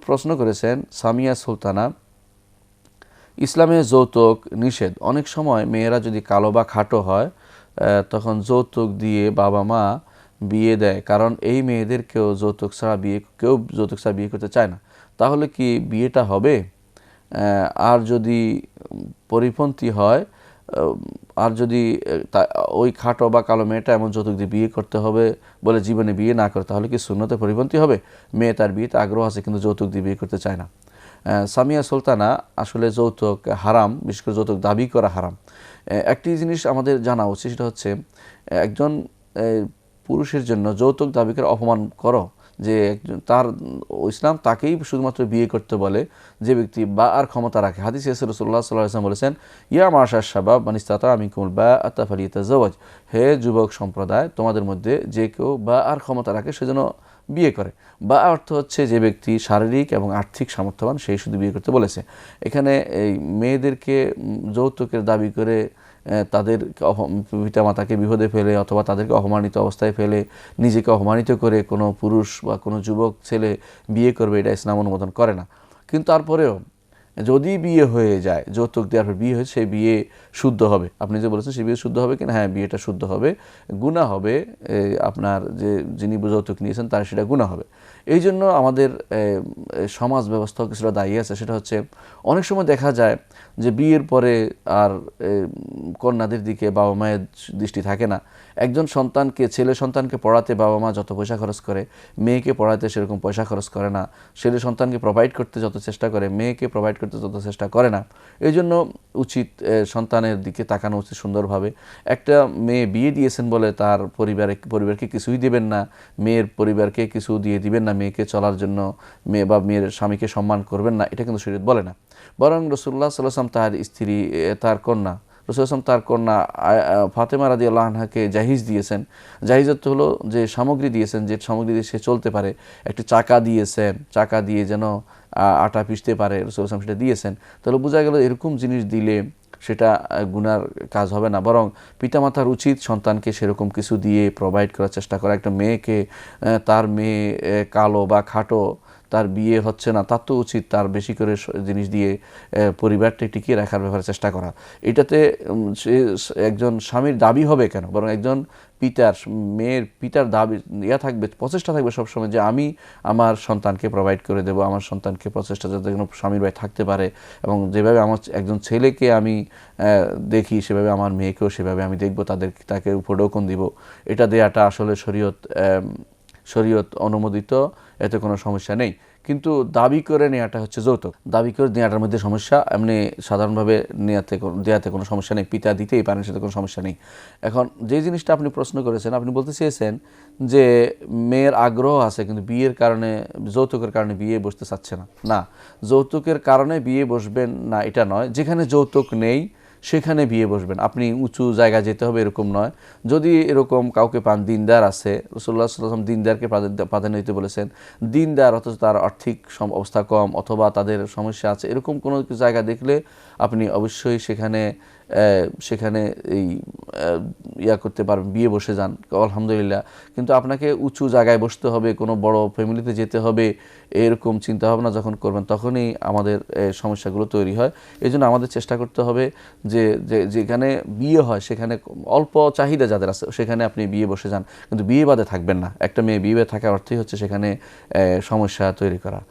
প্রশ্ন করেছেন সামিয়া সুলতানা, ইসলামে যৌতুক নিষেধ। অনেক সময় মেয়েরা যদি কালো বা খাটো হয় তখন যৌতুক দিয়ে বাবা মা বিয়ে দেয়, কারণ এই মেয়েদেরকেও যৌতুক ছাড়া বিয়ে করতে চায় না। তাহলে কি বিয়েটা হবে? আর যদি পরিপন্থী হয়, আর যদি ওই খাটো বা কালো মেয়েটা এমন যৌতুক দিয়ে বিয়ে করতে হবে বলে জীবনে বিয়ে না করে, তাহলে কি সুন্নতে পরিপন্থী হবে? মেয়ে তার বিয়েতে আগ্রহ আছে কিন্তু যৌতুক দিয়ে বিয়ে করতে চায় না। সামিয়া সুলতানা, আসলে যৌতুক হারাম, বিশেষ করে যৌতুক দাবি করা হারাম। একটি জিনিস আমাদের জানা উচিত, সেটা হচ্ছে একজন পুরুষের জন্য যৌতুক দাবি করে অপমান করো, যে তার ইসলাম তাকেই শুধুমাত্র বিয়ে করতে বলে যে ব্যক্তি বা আর ক্ষমতা রাখে। হাদিসে রাসূলুল্লাহ সাল্লাল্লাহু আলাইহি ওয়াসাল্লাম বলেছেন, ইয়া মাশার শাবাব মান ইসতাতা মিনকুমুল বাআতা ফালিয়াতাজাওয়াজ, হে যুবক সম্প্রদায়, তোমাদের মধ্যে যে কেউ বা আর ক্ষমতা রাখে সেজন্য বিয়ে করে। বা অর্থ হচ্ছে যে ব্যক্তি শারীরিক এবং আর্থিক সামর্থ্যবান সেই শুধু বিয়ে করতে বলেছে। এখানে এই মেয়েদেরকে যৌতুকের দাবি করে তাদের পিতামাতাকে বিপদে ফেলে অথবা তাদেরকে অপমানিত অবস্থায় ফেলে নিজেকে অপমানিত করে কোনো পুরুষ বা কোনো যুবক ছেলে বিয়ে করবে, এটা ইসলাম অনুমোদন করে না। কিন্তু তারপরেও যদি বিয়ে হয়ে যায়, যৌতুক দেওয়ার পর বিয়ে হয়েছে, সেই বিয়ে শুদ্ধ হবে। আপনি যে বলেছেন সেই বিয়ে শুদ্ধ হবে কিনা, হ্যাঁ, বিয়েটা শুদ্ধ হবে। গুনাহ হবে, আপনার যে যিনি যৌতুক নিয়েছেন তার সেটা গুনাহ হবে। এই জন্য আমাদের সমাজ ব্যবস্থাও কিছুটা দায়ী আছে। সেটা হচ্ছে অনেক সময় দেখা যায় যে বিয়ের পরে আর কন্যাদের দিকে বাবা মায়ের দৃষ্টি থাকে না। একজন সন্তানকে, ছেলে সন্তানকে পড়াতে বাবা মা যত পয়সা খরচ করে, মেয়েকে পড়াতে সেরকম পয়সা খরচ করে না। ছেলে সন্তানকে প্রোভাইড করতে যত চেষ্টা করে, মেয়েকে প্রোভাইড করতে যত চেষ্টা করে না। এই জন্য উচিত সন্তানের দিকে তাকানো উচিত সুন্দরভাবে। একটা মেয়ে বিয়ে দিয়েছেন বলে তার পরিবারকে কিছুই দেবেন না, মেয়ের পরিবারকে কিছু দিয়ে দিবেন না, মেয়েকে চলার জন্য মেয়ে বা মেয়ের স্বামীকে সম্মান করবেন না, এটা কিন্তু শরীয়ত বলে না। বরং রাসূলুল্লাহ সাল্লাল্লাহু আলাইহি ওয়াসাল্লাম তার স্ত্রী, তার কন্যা তার কন্যা ফাতেমা রাদিয়াল্লাহু আনহাকে জাহিজ দিয়েছেন। জাহিজত হলো যে সামগ্রী দিয়েছেন, যে সামগ্রী দিয়ে সে চলতে পারে। একটি চাকা দিয়েছেন, চাকা দিয়ে যেন আটা পিষতে পারে, রাসূলুল্লাহ সেটা দিয়েছেন। তাহলে বোঝা গেল এরকম জিনিস দিলে সেটা গুনার কাজ হবে না, বরং পিতামাতার উচিত সন্তানকে সেরকম কিছু দিয়ে প্রোভাইড করার চেষ্টা করা। একটা মেয়েকে, তার মেয়ে কালো বা খাটো, তার বিয়ে হচ্ছে না, তার তো উচিত তার বেশি করে জিনিস দিয়ে পরিবারটা টিকিয়ে রাখার ব্যাপারে চেষ্টা করা। এটাতে সে একজন স্বামীর দাবি হবে কেন, বরং একজন মেয়ের পিতার দাবি থাকবে, প্রচেষ্টা থাকবে সবসময় যে আমি আমার সন্তানকে প্রোভাইড করে দেবো, আমার সন্তানকে প্রচেষ্টা যাতে কোনো স্বামীর ভাই থাকতে পারে, এবং যেভাবে আমার একজন ছেলেকে আমি দেখি সেভাবে আমার মেয়েকেও সেভাবে আমি দেখবো, তাকে উপঢৌকন দিব। এটা দেয়াটা আসলে শরীয়ত অনুমোদিত, এতে কোনো সমস্যা নেই। কিন্তু দাবি করে নেওয়াটা হচ্ছে যৌতুক। দাবি করে নেওয়াটার মধ্যে সমস্যা, এমনি সাধারণভাবে দেওয়াতে কোনো সমস্যা নেই, পিতা দিতেই পারেন, সেটা কোনো সমস্যা নেই। এখন যে জিনিসটা আপনি প্রশ্ন করেছেন, আপনি বলতে চেয়েছেন যে মেয়ের আগ্রহ আছে কিন্তু বিয়ের কারণে, যৌতুকের কারণে বিয়ে বসতে চাচ্ছে না। না, যৌতুকের কারণে বিয়ে বসবেন না এটা নয়, যেখানে যৌতুক নেই সেখানে বিয়ে বসবেন। আপনি উঁচু জায়গা যেতে হবে এরকম নয়। যদি এরকম কাউকে পান, দিনদার আছে, রাসূলুল্লাহ সাল্লাল্লাহু আলাইহি ওয়াসাল্লাম দিনদারকে প্রাধান্য দিতে বলেছেন। দিনদার অথচ তার আর্থিক অবস্থা কম অথবা তাদের সমস্যা আছে, এরকম কোনো জায়গা দেখলে আপনি অবশ্যই সেখানে এই করতে পারবেন, বিয়ে বসে যান, আলহামদুলিল্লাহ। কিন্তু আপনাকে উঁচু জায়গায় বসতে হবে, কোনো বড় ফ্যামিলিতে যেতে হবে, এরকম চিন্তাভাবনা যখন করবেন তখনই আমাদের সমস্যাগুলো তৈরি হয়। এই জন্য আমাদের চেষ্টা করতে হবে যে যেখানে বিয়ে হয় সেখানে অল্প চাহিদা যাদের আছে সেখানে আপনি বিয়ে বসে যান, কিন্তু বিয়ে বাদে থাকবেন না। একটা মেয়ে বিয়ে থাকার অর্থই হচ্ছে সেখানে সমস্যা তৈরি করা।